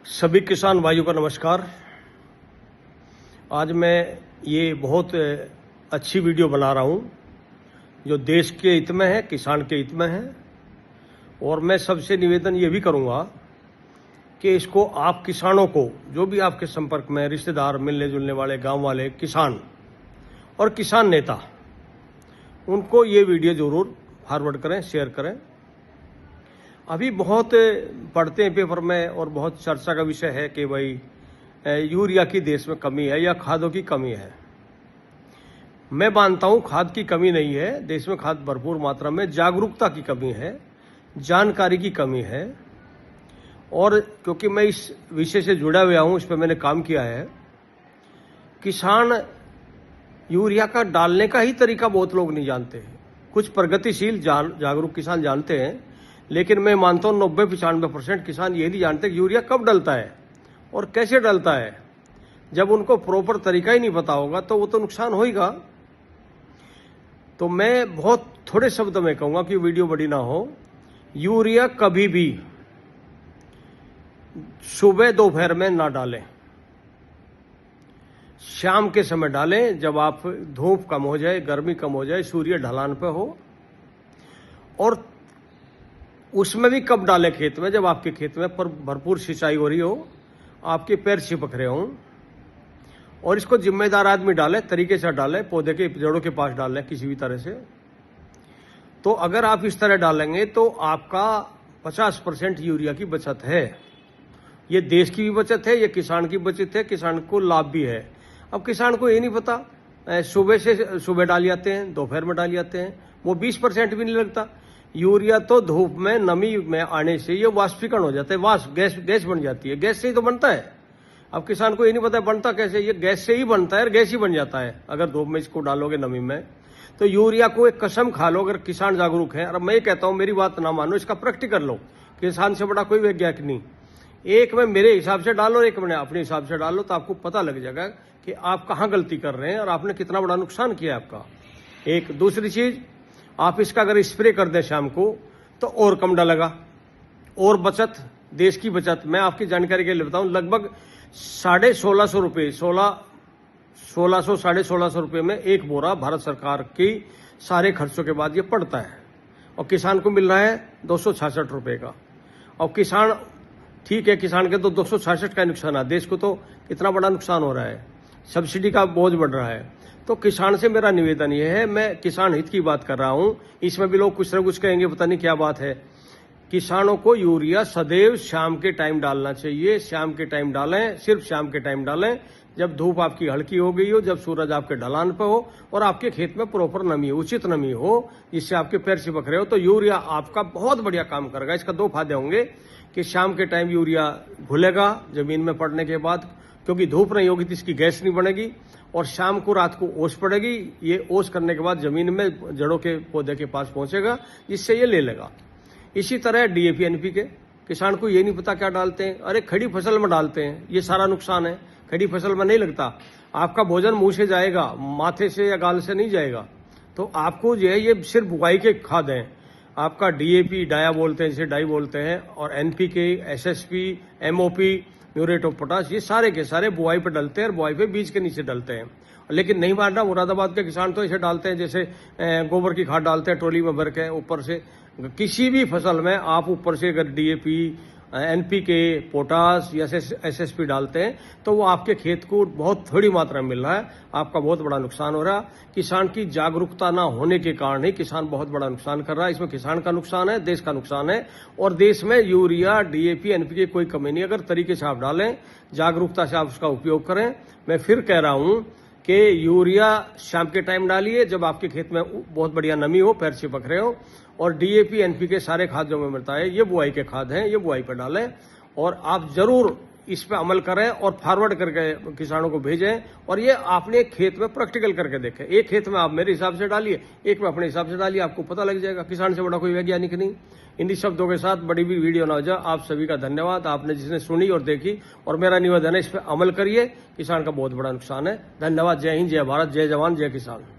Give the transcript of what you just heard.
सभी किसान भाइयों का नमस्कार। आज मैं ये बहुत अच्छी वीडियो बना रहा हूँ जो देश के हित में है, किसान के हित में है। और मैं सबसे निवेदन ये भी करूँगा कि इसको आप किसानों को, जो भी आपके संपर्क में रिश्तेदार, मिलने जुलने वाले, गांव वाले किसान और किसान नेता, उनको ये वीडियो ज़रूर फॉरवर्ड करें, शेयर करें। अभी बहुत पढ़ते हैं पेपर में और बहुत चर्चा का विषय है कि भाई यूरिया की देश में कमी है या खादों की कमी है। मैं मानता हूं खाद की कमी नहीं है, देश में खाद भरपूर मात्रा में, जागरूकता की कमी है, जानकारी की कमी है। और क्योंकि मैं इस विषय से जुड़ा हुआ हूं, इस पर मैंने काम किया है, किसान यूरिया का डालने का ही तरीका बहुत लोग नहीं जानते हैं। कुछ प्रगतिशील जागरूक किसान जानते हैं, लेकिन मैं मानता हूं 90-95% किसान ये नहीं जानते कि यूरिया कब डलता है और कैसे डलता है। जब उनको प्रॉपर तरीका ही नहीं पता होगा तो वो तो नुकसान होगा। तो मैं बहुत थोड़े शब्द में कहूंगा कि वीडियो बड़ी ना हो। यूरिया कभी भी सुबह दोपहर में ना डालें, शाम के समय डालें, जब आप धूप कम हो जाए, गर्मी कम हो जाए, सूर्य ढलान पे हो। और उसमें भी कब डालें? खेत में, जब आपके खेत में पर भरपूर सिंचाई हो रही हो, आपके पैर चिपक रहे हों। और इसको जिम्मेदार आदमी डाले, तरीके से डाले, पौधे के जड़ों के पास डालें किसी भी तरह से। तो अगर आप इस तरह डालेंगे तो आपका 50% यूरिया की बचत है। ये देश की भी बचत है, ये किसान की बचत है, किसान को लाभ भी है। अब किसान को ये नहीं पता, सुबह डाल जाते हैं, दोपहर में डाल जाते हैं, वो 20% भी नहीं लगता। यूरिया तो धूप में नमी में आने से ये वाष्पीकरण हो जाता है, गैस बन जाती है। गैस से ही तो बनता है। अब किसान को ये नहीं पता बनता कैसे, ये गैस से ही बनता है और गैस ही बन जाता है अगर धूप में इसको डालोगे नमी में। तो यूरिया को एक कसम खा लो अगर किसान जागरूक है। और मैं कहता हूं, मेरी बात ना मानो, इसका प्रैक्टिकल लो। किसान से बड़ा कोई वैज्ञानिक नहीं। एक में मेरे हिसाब से डालो, एक में अपने हिसाब से डालो, तो आपको पता लग जाएगा कि आप कहां गलती कर रहे हैं और आपने कितना बड़ा नुकसान किया है आपका। एक दूसरी चीज, आप इसका अगर स्प्रे कर दें शाम को तो और कम डलेगा और बचत, देश की बचत। मैं आपकी जानकारी के लिए बताऊं, लगभग 1650 रुपये, 1600-1650 रुपये में एक बोरा भारत सरकार की सारे खर्चों के बाद ये पड़ता है। और किसान को मिल रहा है 266 रुपये का। और किसान, ठीक है, किसान के तो 266 का नुकसान है, देश को तो कितना बड़ा नुकसान हो रहा है, सब्सिडी का बोझ बढ़ रहा है। तो किसान से मेरा निवेदन यह है, मैं किसान हित की बात कर रहा हूं। इसमें भी लोग कुछ न कुछ कहेंगे, पता नहीं क्या बात है। किसानों को यूरिया सदैव शाम के टाइम डालना चाहिए। शाम के टाइम डालें, सिर्फ शाम के टाइम डालें, जब धूप आपकी हल्की हो गई हो, जब सूरज आपके ढलान पे हो और आपके खेत में प्रॉपर नमी हो, उचित नमी हो, जिससे आपके पैर चिपक रहे हो, तो यूरिया आपका बहुत बढ़िया काम करेगा। इसका दो फायदे होंगे कि शाम के टाइम यूरिया घुलेगा जमीन में पड़ने के बाद, क्योंकि धूप नहीं होगी तो इसकी गैस नहीं बनेगी। और शाम को, रात को ओस पड़ेगी, ये ओस करने के बाद जमीन में जड़ों के पौधे के पास पहुंचेगा, जिससे ये ले लेगा। इसी तरह डीएपी एनपीके, किसान को ये नहीं पता क्या डालते हैं, अरे खड़ी फसल में डालते हैं, ये सारा नुकसान है। खड़ी फसल में नहीं लगता, आपका भोजन मुंह से जाएगा, माथे से या गाल से नहीं जाएगा। तो आपको जो है, ये सिर्फ बुआई के खाद हैं। आपका डीएपी, डाया बोलते हैं, जिसे डाई बोलते हैं, और NPK, SSP, MOP, muriate of potash, ये सारे के सारे बुआई पे डलते हैं और बुआई पे बीज के नीचे डलते हैं। लेकिन नहीं मानना, मुरादाबाद के किसान तो इसे डालते हैं, जैसे गोबर की खाद डालते हैं ट्रॉली में भर के ऊपर से। किसी भी फसल में आप ऊपर से अगर डीएपी, एनपीके, पोटाश या एसएसपी डालते हैं तो वो आपके खेत को बहुत थोड़ी मात्रा में मिल रहा है, आपका बहुत बड़ा नुकसान हो रहा है। किसान की जागरूकता ना होने के कारण ही किसान बहुत बड़ा नुकसान कर रहा है। इसमें किसान का नुकसान है, देश का नुकसान है। और देश में यूरिया, डीएपी, एनपीके कोई कमी नहीं, अगर तरीके से आप डालें, जागरूकता से आप उसका उपयोग करें। मैं फिर कह रहा हूं कि यूरिया शाम के टाइम डालिए जब आपके खेत में बहुत बढ़िया नमी हो, पैर चिपक रहे हो। और डीएपी, एनपीके सारे खाद जो में मिलता है, ये बुआई के खाद हैं, ये बुआई पर डालें। और आप जरूर इस पे अमल करें और फॉरवर्ड करके किसानों को भेजें। और ये आपने खेत में प्रैक्टिकल करके देखें। एक खेत में आप मेरे हिसाब से डालिए, एक में अपने हिसाब से डालिए, आपको पता लग जाएगा। किसान से बड़ा कोई वैज्ञानिक नहीं। इन्हीं शब्दों के साथ बड़ी भी वीडियो ना हो जाए। आप सभी का धन्यवाद, आपने जिसने सुनी और देखी। और मेरा निवेदन है, इस पर अमल करिए, किसान का बहुत बड़ा नुकसान है। धन्यवाद। जय हिंद, जय भारत, जय जवान, जय किसान।